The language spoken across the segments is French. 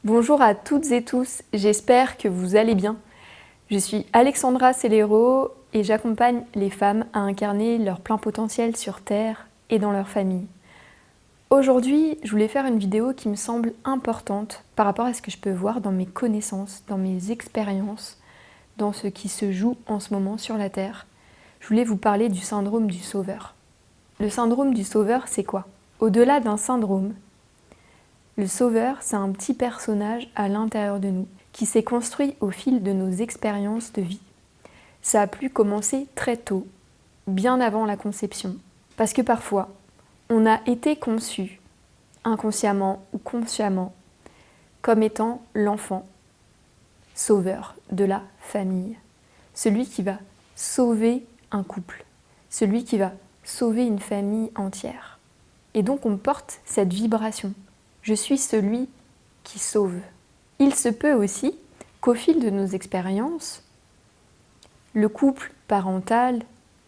Bonjour à toutes et tous, j'espère que vous allez bien. Je suis Alexandra Cellero et j'accompagne les femmes à incarner leur plein potentiel sur Terre et dans leur famille. Aujourd'hui, je voulais faire une vidéo qui me semble importante par rapport à ce que je peux voir dans mes connaissances, dans mes expériences, dans ce qui se joue en ce moment sur la Terre. Je voulais vous parler du syndrome du sauveur. Le syndrome du sauveur, c'est quoi? Au-delà d'un syndrome, le sauveur, c'est un petit personnage à l'intérieur de nous, qui s'est construit au fil de nos expériences de vie. Ça a pu commencer très tôt, bien avant la conception. Parce que parfois, on a été conçu, inconsciemment ou consciemment, comme étant l'enfant sauveur de la famille. Celui qui va sauver un couple, celui qui va sauver une famille entière. Et donc on porte cette vibration. Je suis celui qui sauve. Il se peut aussi qu'au fil de nos expériences, le couple parental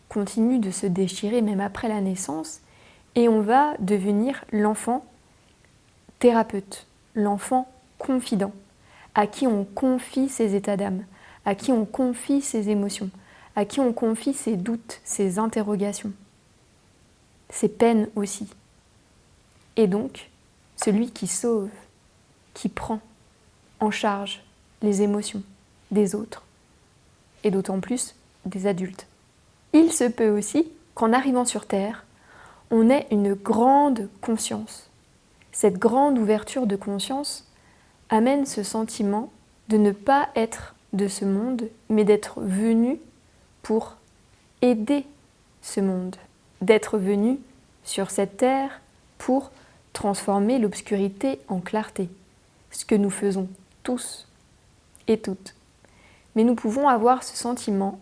continue de se déchirer même après la naissance et on va devenir l'enfant thérapeute, l'enfant confident, à qui on confie ses états d'âme, à qui on confie ses émotions, à qui on confie ses doutes, ses interrogations, ses peines aussi. Et donc, celui qui sauve, qui prend en charge les émotions des autres, et d'autant plus des adultes. Il se peut aussi qu'en arrivant sur Terre, on ait une grande conscience. Cette grande ouverture de conscience amène ce sentiment de ne pas être de ce monde, mais d'être venu pour aider ce monde, d'être venu sur cette Terre pour transformer l'obscurité en clarté, ce que nous faisons tous et toutes. Mais nous pouvons avoir ce sentiment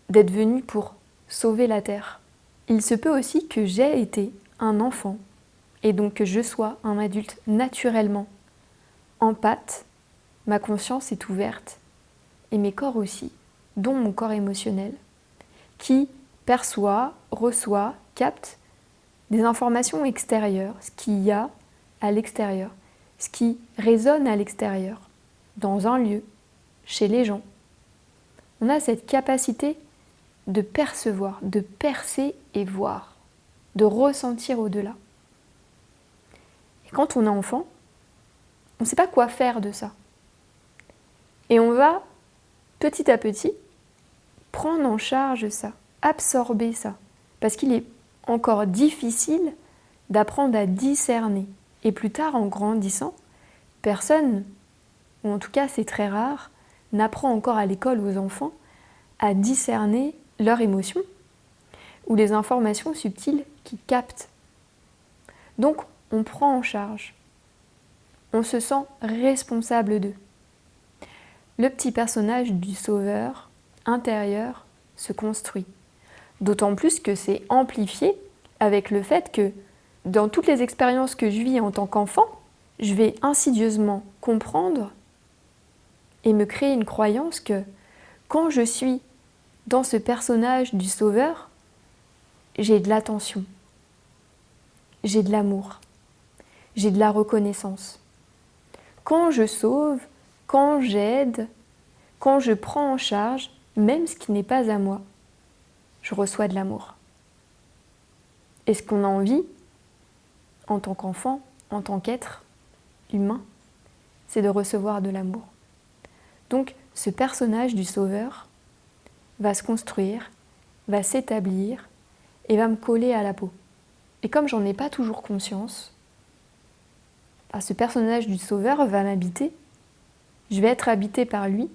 d'être venus pour sauver la Terre. Il se peut aussi que j'ai été un enfant et donc que je sois un adulte naturellement empathe, ma conscience est ouverte et mes corps aussi, dont mon corps émotionnel, qui perçoit, reçoit, capte des informations extérieures, ce qu'il y a à l'extérieur, ce qui résonne à l'extérieur, dans un lieu, chez les gens. On a cette capacité de percevoir, de percer et voir, de ressentir au-delà. Et quand on est enfant, on ne sait pas quoi faire de ça. Et on va, petit à petit, prendre en charge ça, absorber ça, parce qu'il est encore difficile d'apprendre à discerner. Et plus tard, en grandissant, personne, ou en tout cas c'est très rare, n'apprend encore à l'école aux enfants à discerner leurs émotions ou les informations subtiles qu'ils captent. Donc on prend en charge, on se sent responsable d'eux. Le petit personnage du sauveur intérieur se construit. D'autant plus que c'est amplifié avec le fait que dans toutes les expériences que je vis en tant qu'enfant, je vais insidieusement comprendre et me créer une croyance que quand je suis dans ce personnage du sauveur, j'ai de l'attention, j'ai de l'amour, j'ai de la reconnaissance. Quand je sauve, quand j'aide, quand je prends en charge, même ce qui n'est pas à moi, je reçois de l'amour. Et ce qu'on a envie, en tant qu'enfant, en tant qu'être humain, c'est de recevoir de l'amour. Donc, ce personnage du sauveur va se construire, va s'établir et va me coller à la peau. Et comme j'en ai pas toujours conscience, ce personnage du sauveur va m'habiter, je vais être habitée par lui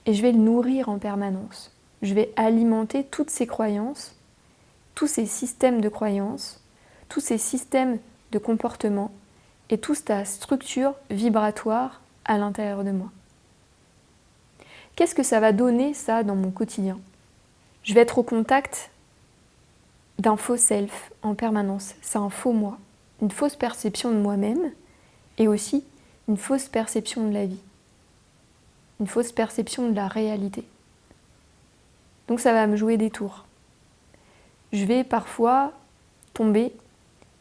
et je vais le nourrir en permanence. Je vais alimenter toutes ces croyances, tous ces systèmes de croyances, tous ces systèmes de comportement et toute sa structure vibratoire à l'intérieur de moi. Qu'est-ce que ça va donner, ça, dans mon quotidien? Je vais être au contact d'un faux self en permanence. C'est un faux moi, une fausse perception de moi-même et aussi une fausse perception de la vie, une fausse perception de la réalité. Donc ça va me jouer des tours. Je vais parfois tomber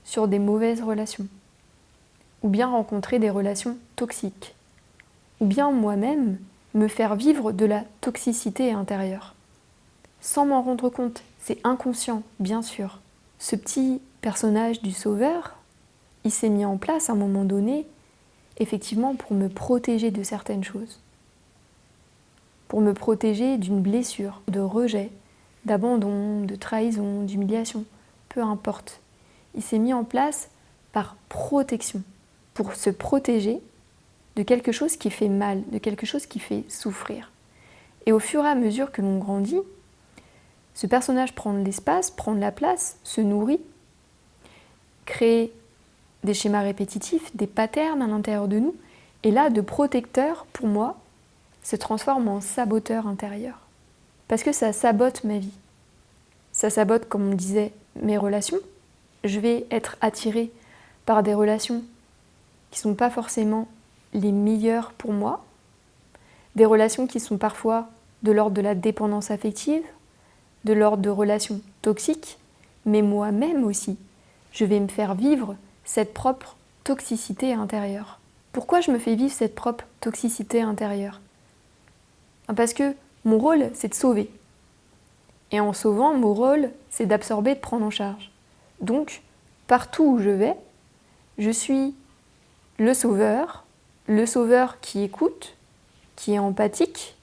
sur des mauvaises relations ou bien rencontrer des relations toxiques, ou bien moi-même me faire vivre de la toxicité intérieure. Sans m'en rendre compte, c'est inconscient, bien sûr. Ce petit personnage du sauveur, il s'est mis en place à un moment donné, effectivement pour me protéger de certaines choses. Pour me protéger d'une blessure, de rejet, d'abandon, de trahison, d'humiliation, peu importe. Il s'est mis en place par protection, pour se protéger de quelque chose qui fait mal, de quelque chose qui fait souffrir. Et au fur et à mesure que l'on grandit, ce personnage prend de l'espace, prend de la place, se nourrit, crée des schémas répétitifs, des patterns à l'intérieur de nous, et là, de protecteur, pour moi, se transforme en saboteur intérieur. Parce que ça sabote ma vie. Ça sabote, comme on disait, mes relations. Je vais être attirée par des relations qui ne sont pas forcément les meilleures pour moi, des relations qui sont parfois de l'ordre de la dépendance affective, de l'ordre de relations toxiques, mais moi-même aussi, je vais me faire vivre cette propre toxicité intérieure. Pourquoi je me fais vivre cette propre toxicité intérieure ? Parce que mon rôle, c'est de sauver. Et en sauvant, mon rôle, c'est d'absorber, de prendre en charge. Donc, partout où je vais, je suis le sauveur qui écoute, qui est empathique,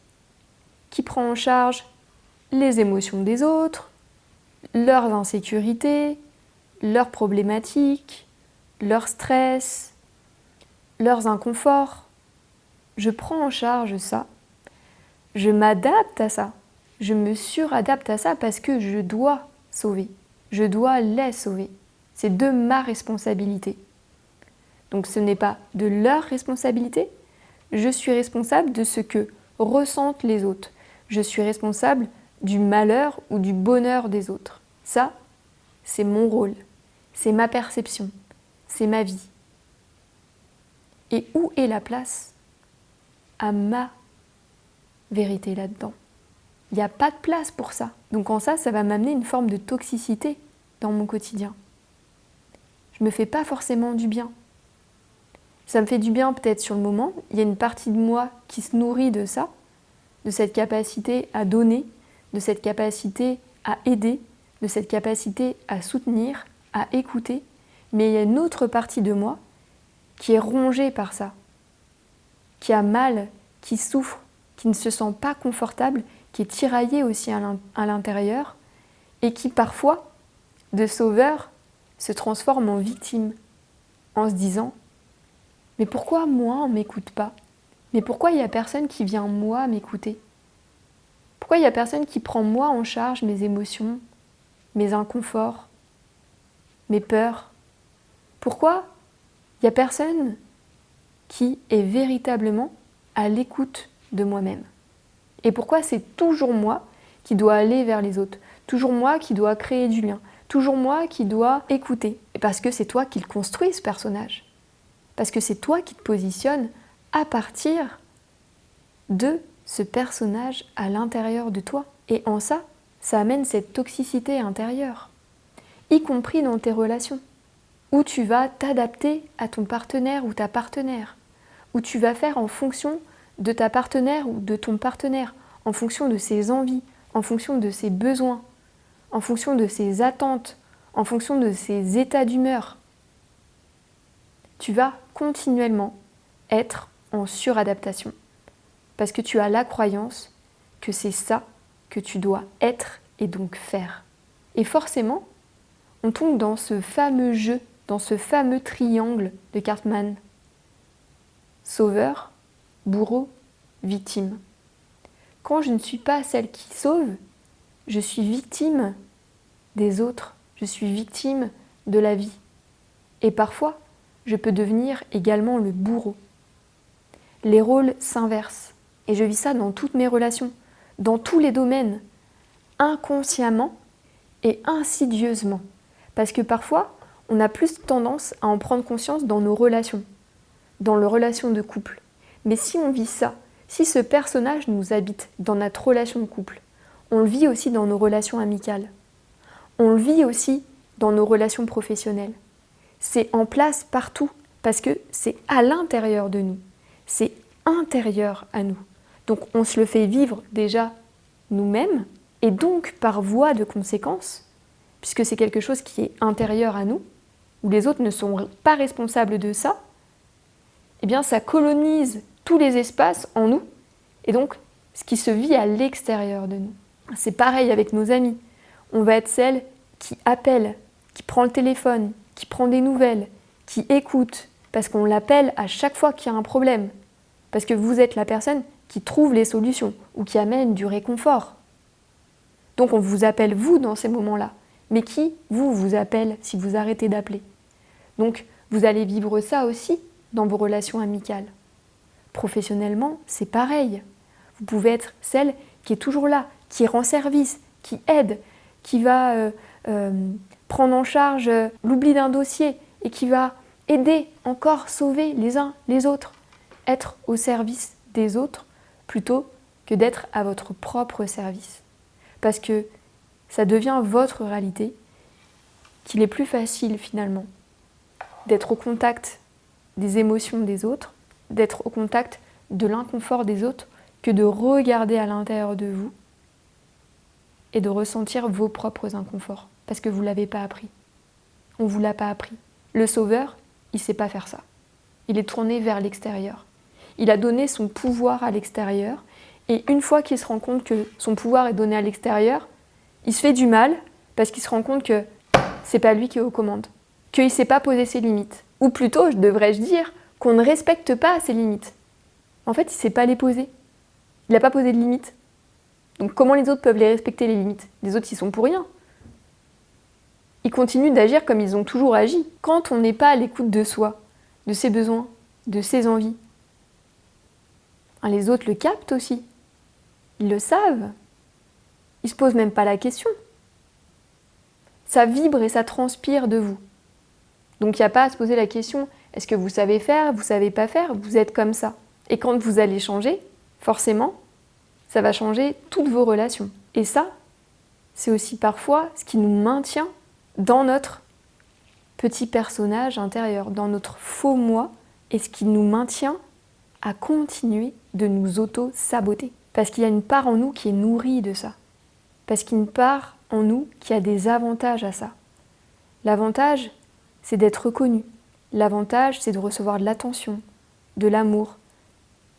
qui prend en charge les émotions des autres, leurs insécurités, leurs problématiques, leur stress, leurs inconforts. Je prends en charge ça. Je m'adapte à ça. Je me suradapte à ça parce que je dois sauver. Je dois les sauver. C'est de ma responsabilité. Donc ce n'est pas de leur responsabilité. Je suis responsable de ce que ressentent les autres. Je suis responsable du malheur ou du bonheur des autres. Ça, c'est mon rôle. C'est ma perception. C'est ma vie. Et où est la place à ma vérité là-dedans? Il n'y a pas de place pour ça. Donc en ça, ça va m'amener une forme de toxicité dans mon quotidien. Je me fais pas forcément du bien. Ça me fait du bien peut-être sur le moment. Il y a une partie de moi qui se nourrit de ça, de cette capacité à donner, de cette capacité à aider, de cette capacité à soutenir, à écouter. Mais il y a une autre partie de moi qui est rongée par ça, qui a mal, qui souffre, qui ne se sent pas confortable, qui est tiraillée aussi à l'intérieur et qui parfois, de sauveur, se transforme en victime en se disant « Mais pourquoi moi on ne m'écoute pas ? Mais pourquoi il n'y a personne qui vient moi m'écouter ? Pourquoi il n'y a personne qui prend moi en charge mes émotions, mes inconforts, mes peurs ? Pourquoi il n'y a personne qui est véritablement à l'écoute de moi-même ? Et pourquoi c'est toujours moi qui dois aller vers les autres, toujours moi qui dois créer du lien, toujours moi qui dois écouter ? Et parce que c'est toi qui le construis, ce personnage. Parce que c'est toi qui te positionnes à partir de ce personnage à l'intérieur de toi. Et en ça, ça amène cette toxicité intérieure, y compris dans tes relations, où tu vas t'adapter à ton partenaire ou ta partenaire, où tu vas faire en fonction de ta partenaire ou de ton partenaire, en fonction de ses envies, en fonction de ses besoins, en fonction de ses attentes, en fonction de ses états d'humeur. Tu vas continuellement être en suradaptation parce que tu as la croyance que c'est ça que tu dois être et donc faire. Et forcément, on tombe dans ce fameux jeu, dans ce fameux triangle de Cartman. Sauveur, bourreau, victime. Quand je ne suis pas celle qui sauve, je suis victime des autres, je suis victime de la vie. Et parfois, je peux devenir également le bourreau. Les rôles s'inversent. Et je vis ça dans toutes mes relations, dans tous les domaines, inconsciemment et insidieusement. Parce que parfois, on a plus tendance à en prendre conscience dans nos relations, dans les relations de couple. Mais si on vit ça, si ce personnage nous habite dans notre relation de couple, on le vit aussi dans nos relations amicales. On le vit aussi dans nos relations professionnelles. C'est en place partout. parce que c'est à l'intérieur de nous, c'est intérieur à nous. Donc on se le fait vivre déjà nous-mêmes, et donc par voie de conséquence, puisque c'est quelque chose qui est intérieur à nous, où les autres ne sont pas responsables de ça, eh bien ça colonise tous les espaces en nous, et donc ce qui se vit à l'extérieur de nous. C'est pareil avec nos amis. On va être celle qui appelle, qui prend le téléphone, qui prend des nouvelles, qui écoute, parce qu'on l'appelle à chaque fois qu'il y a un problème, parce que vous êtes la personne qui trouve les solutions ou qui amène du réconfort. Donc on vous appelle vous dans ces moments-là, mais qui vous appelle si vous arrêtez d'appeler? Donc vous allez vivre ça aussi dans vos relations amicales. Professionnellement, c'est pareil. Vous pouvez être celle qui est toujours là, qui rend service, qui aide, qui va prendre en charge l'oubli d'un dossier et qui va aider, encore sauver les uns les autres. Être au service des autres plutôt que d'être à votre propre service. Parce que ça devient votre réalité, qu'il est plus facile finalement d'être au contact des émotions des autres, d'être au contact de l'inconfort des autres, que de regarder à l'intérieur de vous et de ressentir vos propres inconforts, parce que vous ne l'avez pas appris. On ne vous l'a pas appris. Le sauveur, il ne sait pas faire ça. Il est tourné vers l'extérieur. Il a donné son pouvoir à l'extérieur, et une fois qu'il se rend compte que son pouvoir est donné à l'extérieur, il se fait du mal, parce qu'il se rend compte que c'est pas lui qui est aux commandes, qu'il ne sait pas poser ses limites. Ou plutôt, devrais-je dire, qu'on ne respecte pas ses limites. En fait, il ne sait pas les poser. Il n'a pas posé de limites. Donc comment les autres peuvent les respecter, les limites? Les autres, ils sont pour rien. Ils continuent d'agir comme ils ont toujours agi. Quand on n'est pas à l'écoute de soi, de ses besoins, de ses envies, les autres le captent aussi. Ils le savent. Ils ne se posent même pas la question. Ça vibre et ça transpire de vous. Donc il n'y a pas à se poser la question, est-ce que vous savez faire, vous ne savez pas faire, vous êtes comme ça. Et quand vous allez changer, forcément, ça va changer toutes vos relations. Et ça, c'est aussi parfois ce qui nous maintient dans notre petit personnage intérieur, dans notre faux moi, et ce qui nous maintient à continuer de nous auto-saboter. Parce qu'il y a une part en nous qui est nourrie de ça. Parce qu'il y a une part en nous qui a des avantages à ça. L'avantage, c'est d'être reconnu. L'avantage, c'est de recevoir de l'attention, de l'amour,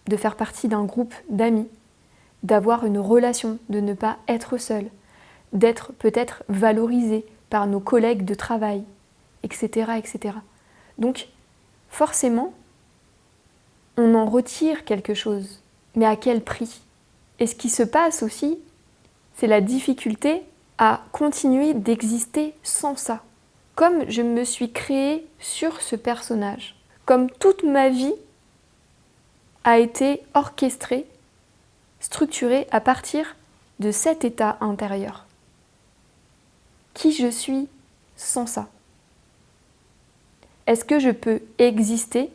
de faire partie d'un groupe d'amis, d'avoir une relation, de ne pas être seul, d'être peut-être valorisé par nos collègues de travail, etc., etc. Donc, forcément, on en retire quelque chose. Mais à quel prix? Et ce qui se passe aussi, c'est la difficulté à continuer d'exister sans ça. Comme je me suis créée sur ce personnage, comme toute ma vie a été orchestrée, structurée à partir de cet état intérieur. Qui je suis sans ça? Est-ce que je peux exister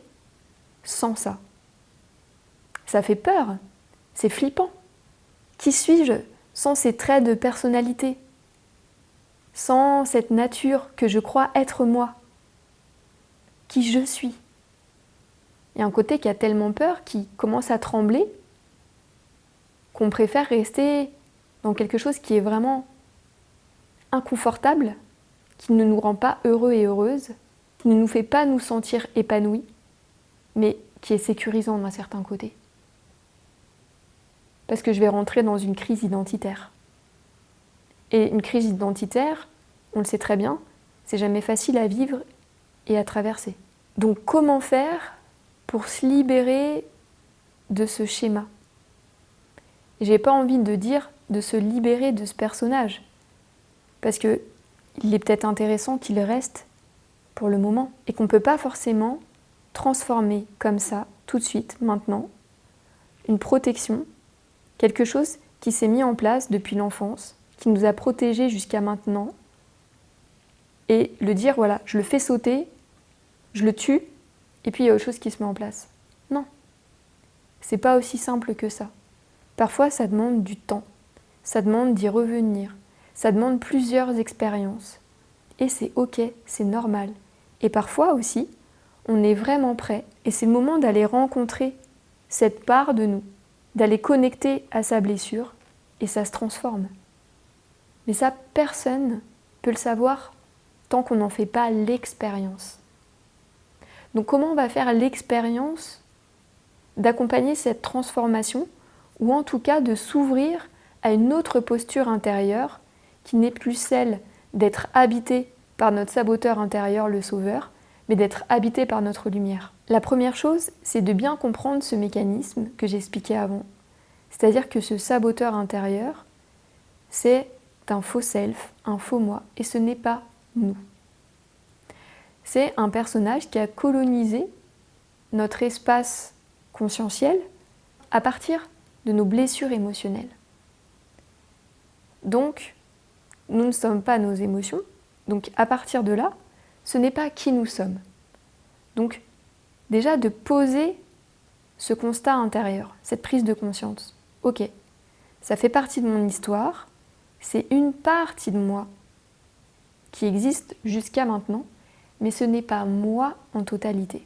sans ça? Ça fait peur, c'est flippant. Qui suis-je sans ces traits de personnalité? Sans cette nature que je crois être moi? Qui je suis? Il y a un côté qui a tellement peur, qui commence à trembler, qu'on préfère rester dans quelque chose qui est vraiment inconfortable, qui ne nous rend pas heureux et heureuses, qui ne nous fait pas nous sentir épanouis, mais qui est sécurisant d'un certain côté. Parce que je vais rentrer dans une crise identitaire. Et une crise identitaire, on le sait très bien, c'est jamais facile à vivre et à traverser. Donc comment faire pour se libérer de ce schéma? J'ai pas envie de dire de se libérer de ce personnage, parce que il est peut-être intéressant qu'il reste pour le moment, et qu'on peut pas forcément transformer comme ça, tout de suite, maintenant, une protection, quelque chose qui s'est mis en place depuis l'enfance, qui nous a protégés jusqu'à maintenant, et le dire, voilà, je le fais sauter, je le tue, et puis il y a autre chose qui se met en place. Non, c'est pas aussi simple que ça. Parfois, ça demande du temps, ça demande d'y revenir, ça demande plusieurs expériences. Et c'est ok, c'est normal. Et parfois aussi, on est vraiment prêt et c'est le moment d'aller rencontrer cette part de nous, d'aller connecter à sa blessure et ça se transforme. Mais ça, personne ne peut le savoir tant qu'on n'en fait pas l'expérience. Donc comment on va faire l'expérience d'accompagner cette transformation ou en tout cas de s'ouvrir à une autre posture intérieure qui n'est plus celle d'être habité par notre saboteur intérieur, le sauveur, mais d'être habité par notre lumière. La première chose, c'est de bien comprendre ce mécanisme que j'expliquais avant. C'est-à-dire que ce saboteur intérieur, c'est un faux self, un faux moi, et ce n'est pas nous. C'est un personnage qui a colonisé notre espace conscientiel à partir de nos blessures émotionnelles. Donc, nous ne sommes pas nos émotions, donc à partir de là, ce n'est pas qui nous sommes. Donc, déjà de poser ce constat intérieur, cette prise de conscience. Ok, ça fait partie de mon histoire, c'est une partie de moi qui existe jusqu'à maintenant, mais ce n'est pas moi en totalité.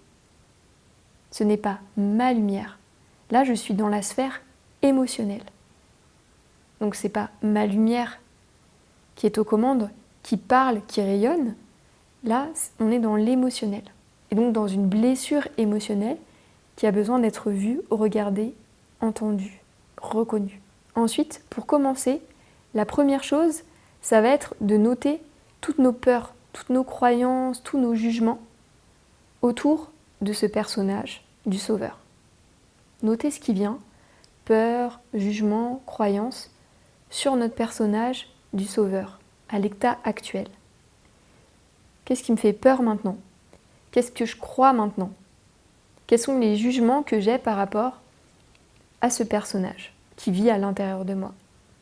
Ce n'est pas ma lumière. Là, je suis dans la sphère émotionnelle. Donc ce n'est pas ma lumière qui est aux commandes, qui parle, qui rayonne. Là, on est dans l'émotionnel. Et donc dans une blessure émotionnelle qui a besoin d'être vue, regardée, entendue, reconnue. Ensuite, pour commencer, la première chose, ça va être de noter toutes nos peurs, toutes nos croyances, tous nos jugements autour de ce personnage du sauveur. Notez ce qui vient, peur, jugement, croyances, sur notre personnage du sauveur, à l'état actuel. Qu'est-ce qui me fait peur maintenant? Qu'est-ce que je crois maintenant? Quels sont les jugements que j'ai par rapport à ce personnage qui vit à l'intérieur de moi?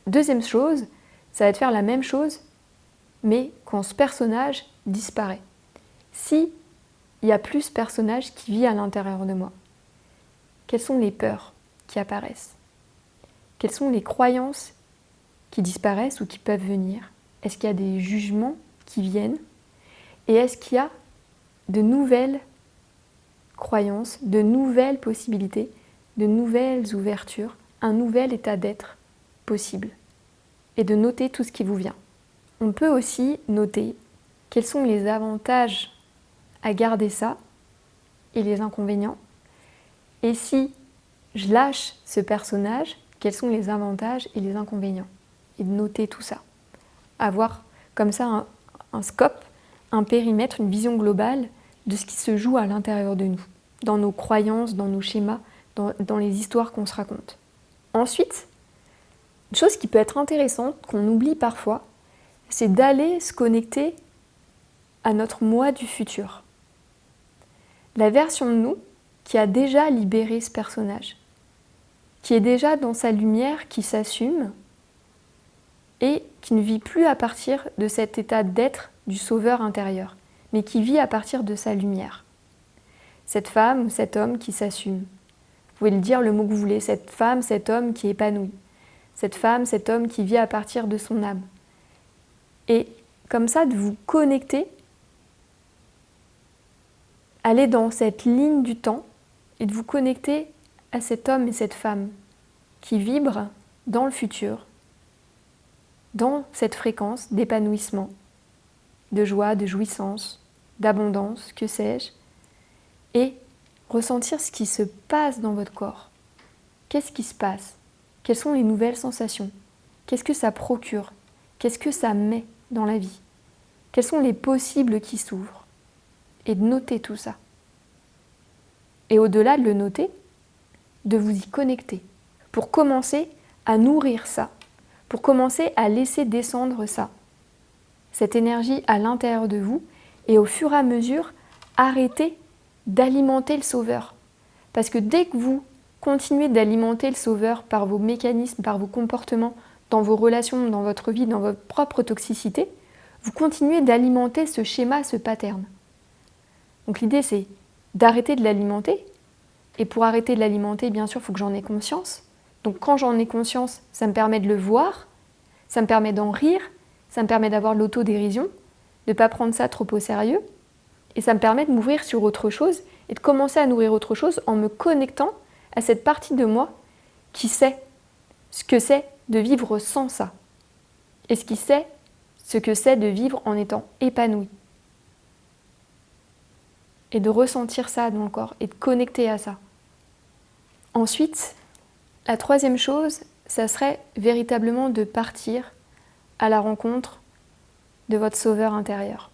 Deuxième chose, ça va être faire la même chose, mais quand ce personnage disparaît. Si il y a plus ce personnage qui vit à l'intérieur de moi, quelles sont les peurs qui apparaissent? Quelles sont les croyances qui disparaissent ou qui peuvent venir? Est-ce qu'il y a des jugements qui viennent? Et est-ce qu'il y a de nouvelles croyances, de nouvelles possibilités, de nouvelles ouvertures, un nouvel état d'être possible? Et de noter tout ce qui vous vient. On peut aussi noter quels sont les avantages à garder ça et les inconvénients. Et si je lâche ce personnage, quels sont les avantages et les inconvénients? Et de noter tout ça. Avoir comme ça un scope, un périmètre, une vision globale de ce qui se joue à l'intérieur de nous, dans nos croyances, dans nos schémas, dans les histoires qu'on se raconte. Ensuite, une chose qui peut être intéressante, qu'on oublie parfois, c'est d'aller se connecter à notre moi du futur. La version de nous qui a déjà libéré ce personnage, qui est déjà dans sa lumière, qui s'assume et qui ne vit plus à partir de cet état d'être du sauveur intérieur, mais qui vit à partir de sa lumière. Cette femme ou cet homme qui s'assume. Vous pouvez le dire le mot que vous voulez, cette femme, cet homme qui est épanoui. Cette femme, cet homme qui vit à partir de son âme. Et comme ça, de vous connecter, aller dans cette ligne du temps et de vous connecter à cet homme et cette femme qui vibrent dans le futur, dans cette fréquence d'épanouissement, de joie, de jouissance, d'abondance, que sais-je, et ressentir ce qui se passe dans votre corps. Qu'est-ce qui se passe? Quelles sont les nouvelles sensations? Qu'est-ce que ça procure? Qu'est-ce que ça met dans la vie? Quels sont les possibles qui s'ouvrent? Et de noter tout ça. Et au-delà de le noter, de vous y connecter pour commencer à nourrir ça, pour commencer à laisser descendre ça, cette énergie à l'intérieur de vous et au fur et à mesure, arrêter d'alimenter le sauveur. Parce que dès que vous continuez d'alimenter le sauveur par vos mécanismes, par vos comportements, dans vos relations, dans votre vie, dans votre propre toxicité, vous continuez d'alimenter ce schéma, ce pattern. Donc l'idée c'est d'arrêter de l'alimenter. Et pour arrêter de l'alimenter, bien sûr, il faut que j'en ai conscience. Donc quand j'en ai conscience, ça me permet de le voir, ça me permet d'en rire, ça me permet d'avoir l'autodérision, de ne pas prendre ça trop au sérieux, Et ça me permet de m'ouvrir sur autre chose et de commencer à nourrir autre chose en me connectant à cette partie de moi qui sait ce que c'est de vivre sans ça. Et ce qui sait ce que c'est de vivre en étant épanoui. Et de ressentir ça dans le corps et de connecter à ça. Ensuite, la troisième chose, ça serait véritablement de partir à la rencontre de votre sauveur intérieur.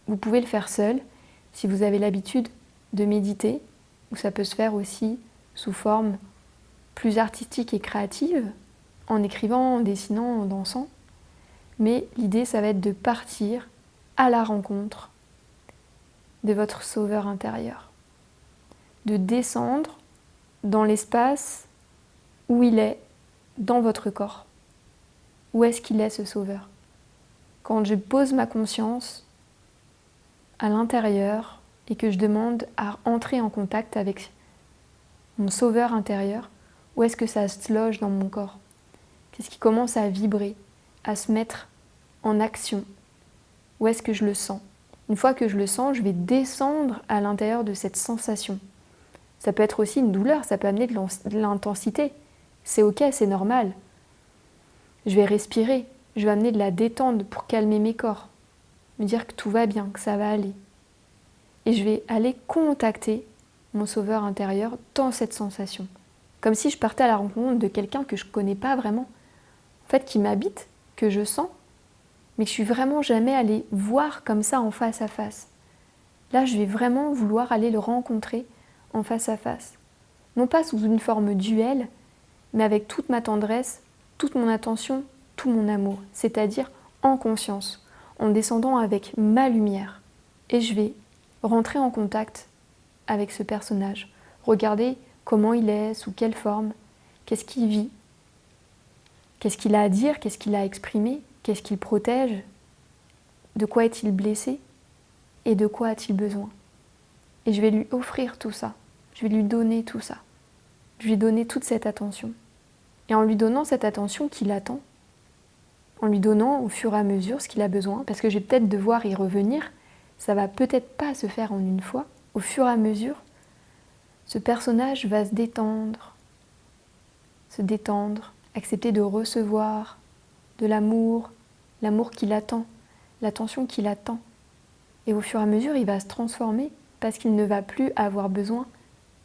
Vous pouvez le faire seul, si vous avez l'habitude de méditer, ou ça peut se faire aussi sous forme plus artistique et créative, en écrivant, en dessinant, en dansant. Mais l'idée, ça va être de partir à la rencontre de votre sauveur intérieur. De descendre dans l'espace où il est dans votre corps. Où est-ce qu'il est, ce sauveur? Quand je pose ma conscience à l'intérieur et que je demande à entrer en contact avec mon sauveur intérieur, où est-ce que ça se loge dans mon corps? Qu'est-ce qui commence à vibrer, à se mettre en action? Où est-ce que je le sens? Une fois que je le sens, je vais descendre à l'intérieur de cette sensation. Ça peut être aussi une douleur, ça peut amener de l'intensité. C'est ok, c'est normal. Je vais respirer, je vais amener de la détente pour calmer mes corps, me dire que tout va bien, que ça va aller. Et je vais aller contacter mon sauveur intérieur dans cette sensation. Comme si je partais à la rencontre de quelqu'un que je ne connais pas vraiment, en fait qui m'habite, que je sens, mais que je suis vraiment jamais allée voir comme ça en face à face. Là, je vais vraiment vouloir aller le rencontrer en face à face. Non pas sous une forme duel, mais avec toute ma tendresse, toute mon attention, tout mon amour, c'est-à-dire en conscience, en descendant avec ma lumière. Et je vais rentrer en contact avec ce personnage, regarder comment il est, sous quelle forme, qu'est-ce qu'il vit, qu'est-ce qu'il a à dire, qu'est-ce qu'il a à exprimer, qu'est-ce qu'il protège, de quoi est-il blessé et de quoi a-t-il besoin. Et je vais lui offrir tout ça, je vais lui donner tout ça, je vais lui donner toute cette attention. Et en lui donnant cette attention qu'il attend, en lui donnant au fur et à mesure ce qu'il a besoin, parce que je vais peut-être devoir y revenir, ça va peut-être pas se faire en une fois, au fur et à mesure, ce personnage va se détendre, accepter de recevoir de l'amour, l'amour qu'il attend, l'attention qu'il attend. Et au fur et à mesure, il va se transformer parce qu'il ne va plus avoir besoin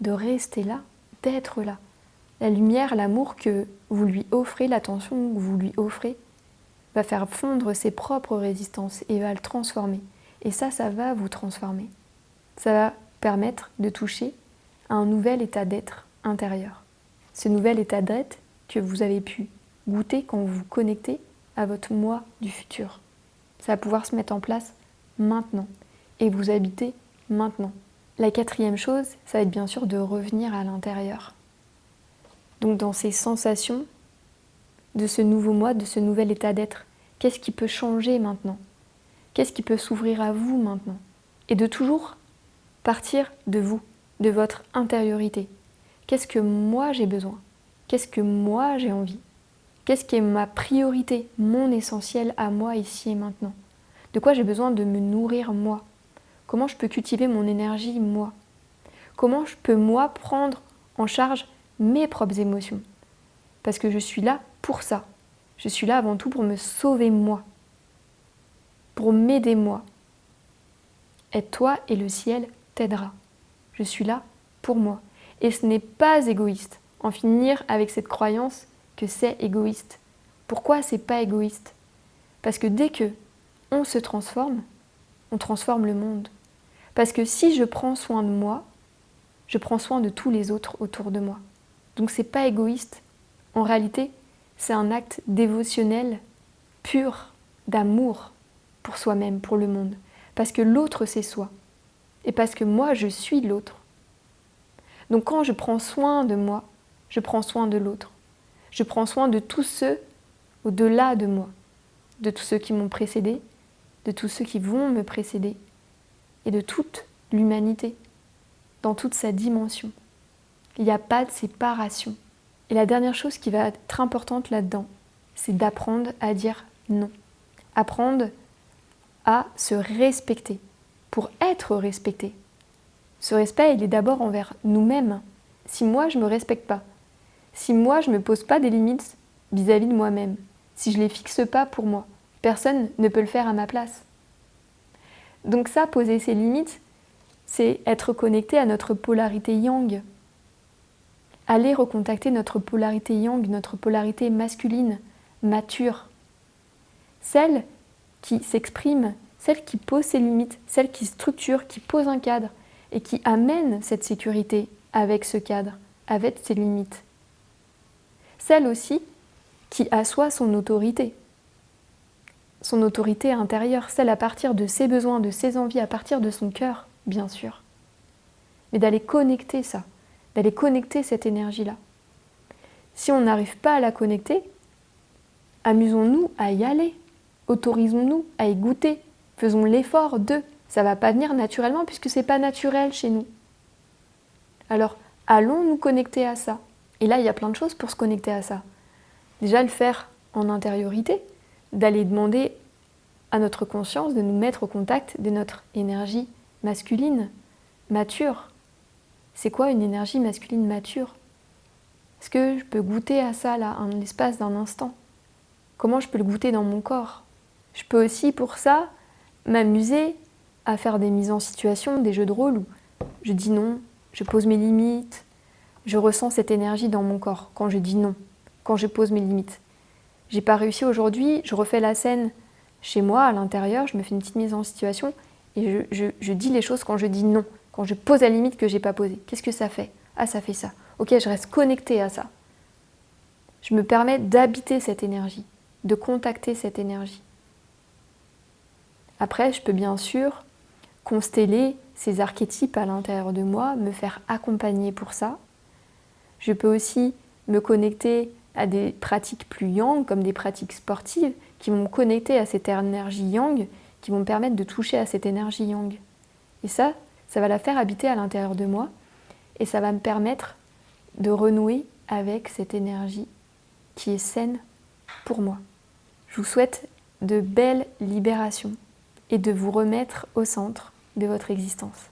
de rester là, d'être là. La lumière, l'amour que vous lui offrez, l'attention que vous lui offrez, va faire fondre ses propres résistances et va le transformer. Et ça va vous transformer. Ça va permettre de toucher à un nouvel état d'être intérieur. Ce nouvel état d'être que vous avez pu goûter quand vous vous connectez à votre moi du futur. Ça va pouvoir se mettre en place maintenant et vous habiter maintenant. La quatrième chose, ça va être bien sûr de revenir à l'intérieur. Donc dans ces sensations de ce nouveau moi, de ce nouvel état d'être, qu'est-ce qui peut changer maintenant? Qu'est-ce qui peut s'ouvrir à vous maintenant? Et de toujours partir de vous, de votre intériorité. Qu'est-ce que moi j'ai besoin? Qu'est-ce que moi j'ai envie? Qu'est-ce qui est ma priorité, mon essentiel à moi ici et maintenant? De quoi j'ai besoin de me nourrir moi? Comment je peux cultiver mon énergie moi? Comment je peux moi prendre en charge mes propres émotions? Parce que je suis là pour ça. Je suis là avant tout pour me sauver moi, pour m'aider moi. Aide-toi et le ciel t'aidera. Je suis là pour moi. Et ce n'est pas égoïste. En finir avec cette croyance que c'est égoïste. Pourquoi c'est pas égoïste? Parce que dès que on se transforme, on transforme le monde. Parce que si je prends soin de moi, je prends soin de tous les autres autour de moi. Donc c'est pas égoïste. En réalité, c'est un acte dévotionnel, pur, d'amour pour soi-même, pour le monde. Parce que l'autre, c'est soi. Et parce que moi, je suis l'autre. Donc quand je prends soin de moi, je prends soin de l'autre. Je prends soin de tous ceux au-delà de moi, de tous ceux qui m'ont précédé, de tous ceux qui vont me précéder, et de toute l'humanité, dans toute sa dimension. Il n'y a pas de séparation. Et la dernière chose qui va être importante là-dedans, c'est d'apprendre à dire non. Apprendre à se respecter. pour être respecté. Ce respect, il est d'abord envers nous-mêmes. Si moi, je ne me respecte pas, si moi, je ne me pose pas des limites vis-à-vis de moi-même, si je ne les fixe pas pour moi, personne ne peut le faire à ma place. Donc ça, poser ses limites, c'est être connecté à notre polarité yang. Aller recontacter notre polarité yang, notre polarité masculine, mature. Celle qui s'exprime, celle qui pose ses limites, celle qui structure, qui pose un cadre et qui amène cette sécurité avec ce cadre, avec ses limites. Celle aussi qui assoit son autorité intérieure, celle à partir de ses besoins, de ses envies, à partir de son cœur, bien sûr. Mais d'aller connecter ça, d'aller connecter cette énergie-là. Si on n'arrive pas à la connecter, amusons-nous à y aller, autorisons-nous à y goûter, faisons l'effort de. Ça ne va pas venir naturellement puisque ce n'est pas naturel chez nous. Alors, allons nous connecter à ça. Et là, il y a plein de choses pour se connecter à ça. Déjà, le faire en intériorité, d'aller demander à notre conscience de nous mettre au contact de notre énergie masculine, mature. C'est quoi une énergie masculine mature? Est-ce que je peux goûter à ça, là, en l'espace d'un instant? Comment je peux le goûter dans mon corps? Je peux aussi, pour ça, m'amuser à faire des mises en situation, des jeux de rôle où je dis non, je pose mes limites, je ressens cette énergie dans mon corps quand je dis non, quand je pose mes limites. J'ai pas réussi aujourd'hui, je refais la scène chez moi, à l'intérieur, je me fais une petite mise en situation et je dis les choses quand je dis non, quand je pose la limite que j'ai pas posée. Qu'est-ce que ça fait? Ah, ça fait ça. Ok, je reste connectée à ça. Je me permets d'habiter cette énergie, de contacter cette énergie. Après, je peux bien sûr consteller ces archétypes à l'intérieur de moi, me faire accompagner pour ça. Je peux aussi me connecter à des pratiques plus yang, comme des pratiques sportives, qui vont me connecter à cette énergie yang, qui vont me permettre de toucher à cette énergie yang. Et ça va la faire habiter à l'intérieur de moi, et ça va me permettre de renouer avec cette énergie qui est saine pour moi. Je vous souhaite de belles libérations et de vous remettre au centre de votre existence.